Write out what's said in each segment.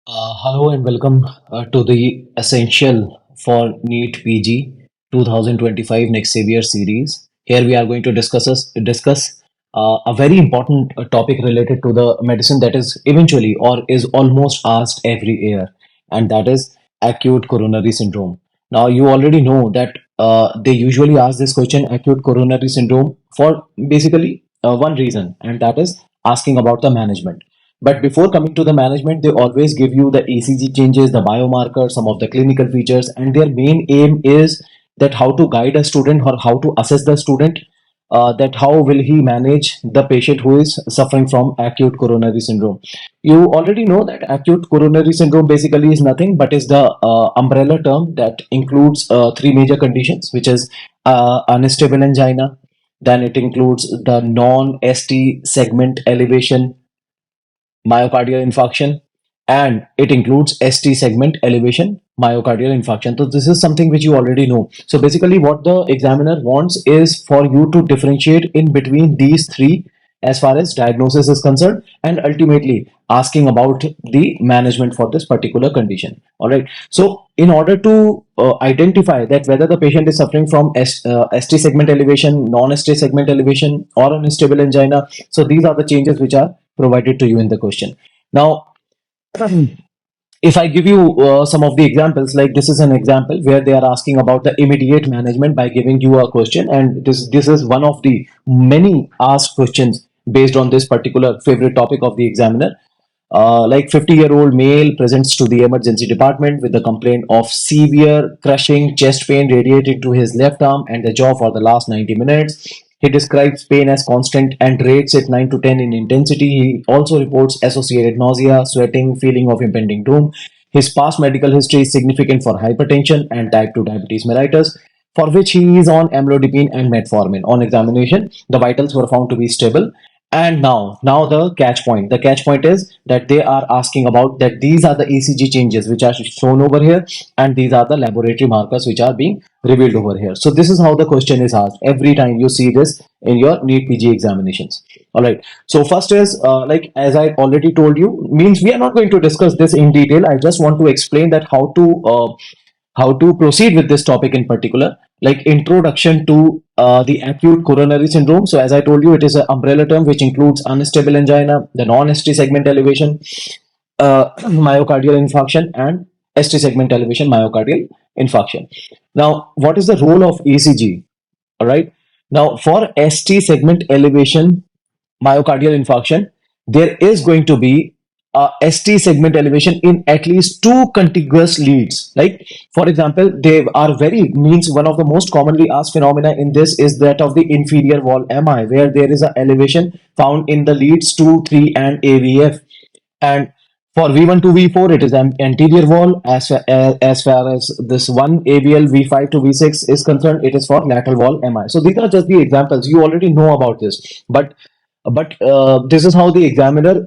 Hello and welcome to the Essential for NEET PG 2025 Next Savior series. Here we are going to discuss a very important topic related to the medicine that is eventually or is almost asked every year, and that is acute coronary syndrome. Now you already know that they usually ask this question, acute coronary syndrome, for basically one reason, and that is asking about the management. But before coming to the management, they always give you the ECG changes, the biomarkers, some of the clinical features, and their main aim is that how to guide a student or how to assess the student, that how will he manage the patient who is suffering from acute coronary syndrome. You already know that acute coronary syndrome basically is nothing but is the umbrella term that includes three major conditions, which is unstable angina, then it includes the non-ST segment elevation myocardial infarction, and it includes ST segment elevation myocardial infarction. So this is something which you already know. So basically what the examiner wants is for you to differentiate in between these three as far as diagnosis is concerned, and ultimately asking about the management for this particular condition. All right, so in order to identify that whether the patient is suffering from ST segment elevation, non-ST segment elevation, or unstable angina, so these are the changes which are provided to you in the question. Now, if I give you some of the examples, like this is an example where they are asking about the immediate management by giving you a question, and this is one of the many asked questions based on this particular favorite topic of the examiner. Like 50-year-old male presents to the emergency department with the complaint of severe crushing chest pain radiating to his left arm and the jaw for the last 90 minutes. He describes pain as constant and rates it 9 to 10 in intensity. He also reports associated nausea, sweating, feeling of impending doom. His past medical history is significant for hypertension and type 2 diabetes mellitus, for which he is on amlodipine and metformin. On examination, the vitals were found to be stable. And now the catch point. The catch point is that they are asking about that these are the ECG changes which are shown over here, and these are the laboratory markers which are being revealed over here. So this is how the question is asked every time you see this in your NEET PG examinations. All right. So first is like as I already told you, means we are not going to discuss this in detail. I just want to explain that how to proceed with this topic in particular, like introduction to the acute coronary syndrome. So as I told you, it is an umbrella term which includes unstable angina, the non-ST segment elevation, myocardial infarction, and ST segment elevation myocardial infarction. Now, what is the role of ECG? All right. Now, for ST segment elevation myocardial infarction, there is going to be a ST segment elevation in at least two contiguous leads. Like, for example, they are very means one of the most commonly asked phenomena in this is that of the inferior wall MI, where there is an elevation found in the leads 2, 3, and AVF. And for V1 to V4, it is an anterior wall. As far as this one AVL V5 to V6 is concerned, it is for lateral wall MI. So these are just the examples. You already know about this, but this is how the examiner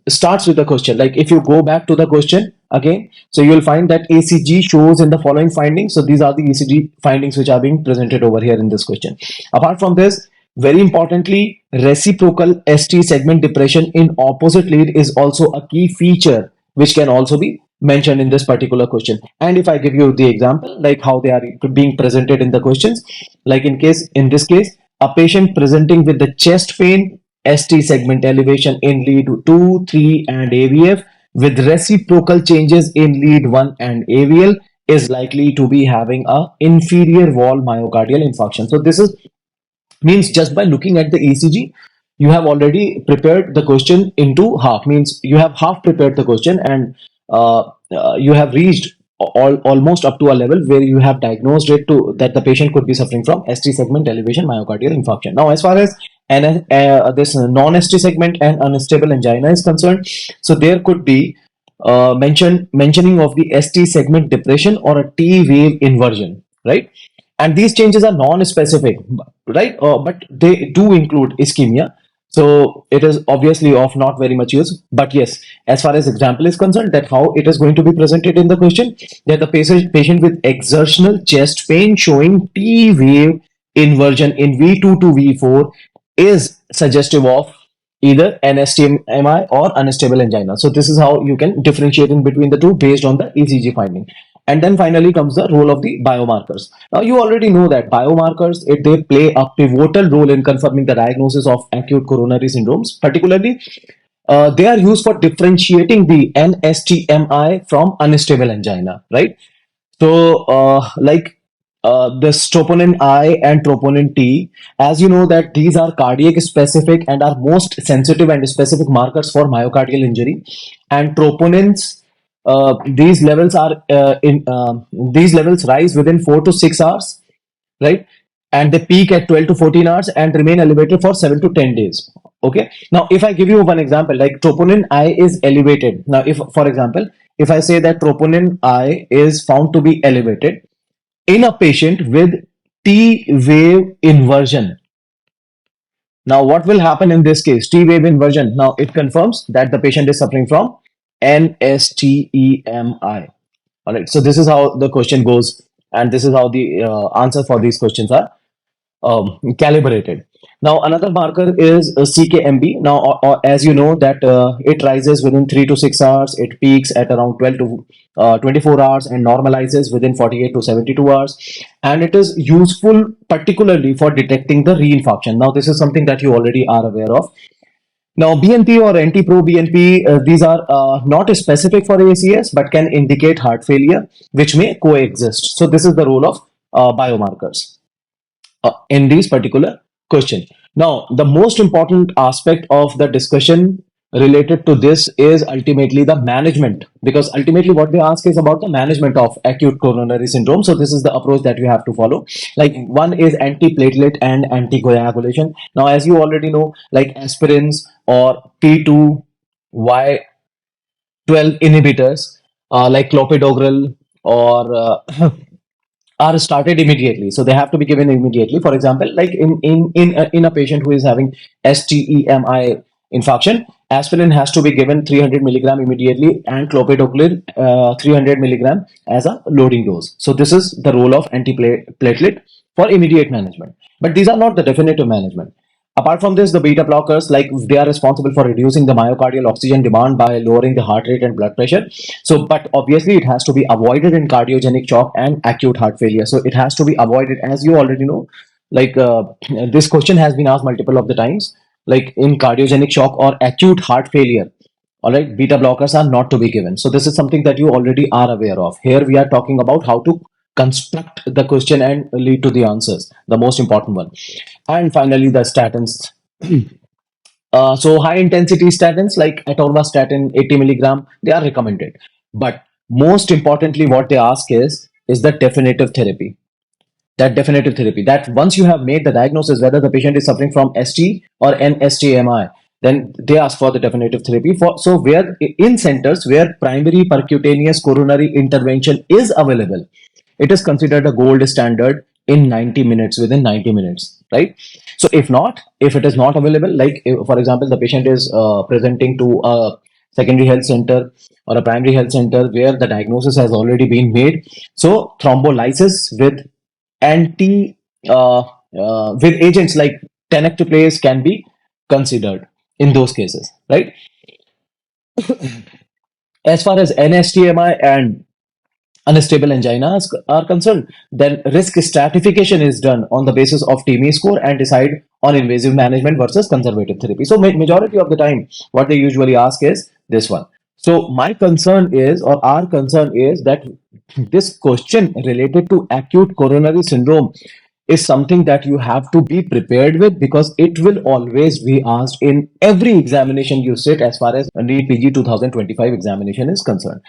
starts with the question. Like if you go back to the question again, so you will find that ECG shows in the following findings. So these are the ECG findings which are being presented over here in this question. Apart from this, very importantly, reciprocal ST segment depression in opposite lead is also a key feature which can also be mentioned in this particular question. And if I give you the example, like how they are being presented in the questions, like in this case, a patient presenting with the chest pain, ST segment elevation in lead 2, 3, and AVF with reciprocal changes in lead 1 and AVL is likely to be having a inferior wall myocardial infarction. So this is means just by looking at the ECG, you have already prepared the question into half. Means you have half prepared the question, and you have reached almost up to a level where you have diagnosed it to that the patient could be suffering from ST segment elevation myocardial infarction. Now, as far as this non-ST segment and unstable angina is concerned, so there could be mentioning of the ST segment depression or a T wave inversion, right? And these changes are non-specific, right? But they do include ischemia. So it is obviously of not very much use. But yes, as far as example is concerned, that how it is going to be presented in the question, that the patient with exertional chest pain showing T wave inversion in V2 to V4 is suggestive of either NSTMI or unstable angina. So this is how you can differentiate in between the two based on the ECG finding. And then finally comes the role of the biomarkers. Now you already know that biomarkers, they play a pivotal role in confirming the diagnosis of acute coronary syndromes. Particularly, they are used for differentiating the NSTMI from unstable angina, right? So, the troponin I and troponin T, as you know that these are cardiac specific and are most sensitive and specific markers for myocardial injury. And troponins, these levels rise within 4 to 6 hours, right? And they peak at 12 to 14 hours and remain elevated for 7 to 10 days. Okay. Now, if I give you one example, like troponin I is elevated. Now, if, for example, if I say that troponin I is found to be elevated in a patient with T wave inversion. Now, what will happen in this case? T wave inversion. Now, it confirms that the patient is suffering from NSTEMI. All right. So, this is how the question goes, and this is how the answer for these questions are calibrated. Now, another marker is CKMB. Now, as you know that it rises within 3 to 6 hours, it peaks at around 12 to 24 hours and normalizes within 48 to 72 hours. And it is useful particularly for detecting the reinfarction. Now, this is something that you already are aware of. Now, BNP or NT-proBNP, these are not specific for ACS but can indicate heart failure, which may coexist. So, this is the role of biomarkers in these particular question. Now, the most important aspect of the discussion related to this is ultimately the management, because ultimately what they ask is about the management of acute coronary syndrome. So this is the approach that we have to follow. Like, one is antiplatelet and anticoagulation. Now, as you already know, like aspirins or P2Y12 inhibitors, like clopidogrel or are started immediately, so they have to be given immediately. For example, like in a patient who is having STEMI infarction, aspirin has to be given 300 milligram immediately, and clopidogrel 300 milligram as a loading dose. So this is the role of antiplatelet for immediate management, but these are not the definitive management. Apart from this, the beta blockers, like, they are responsible for reducing the myocardial oxygen demand by lowering the heart rate and blood pressure. So, but obviously, it has to be avoided in cardiogenic shock and acute heart failure. So, it has to be avoided, as you already know. Like, this question has been asked multiple of the times. Like, in cardiogenic shock or acute heart failure, all right, beta blockers are not to be given. So, this is something that you already are aware of. Here, we are talking about how to construct the question and lead to the answers, the most important one. And finally, the statins. So high intensity statins like atorvastatin 80 milligram, they are recommended. But most importantly, what they ask is the definitive therapy. That definitive therapy, that once you have made the diagnosis whether the patient is suffering from ST or NSTMI, then they ask for the definitive therapy. For so where in centers where primary percutaneous coronary intervention is available, it is considered a gold standard in 90 minutes, within 90 minutes, right? So if it is not available, like if, for example, the patient is presenting to a secondary health center or a primary health center where the diagnosis has already been made, so thrombolysis with anti with agents like tenecteplase can be considered in those cases, right? As far as NSTMI and unstable anginas are concerned, then risk stratification is done on the basis of TME score and decide on invasive management versus conservative therapy. So majority of the time, what they usually ask is this one. So my concern is, or our concern is, that this question related to acute coronary syndrome is something that you have to be prepared with, because it will always be asked in every examination you sit as far as NEET PG 2025 examination is concerned.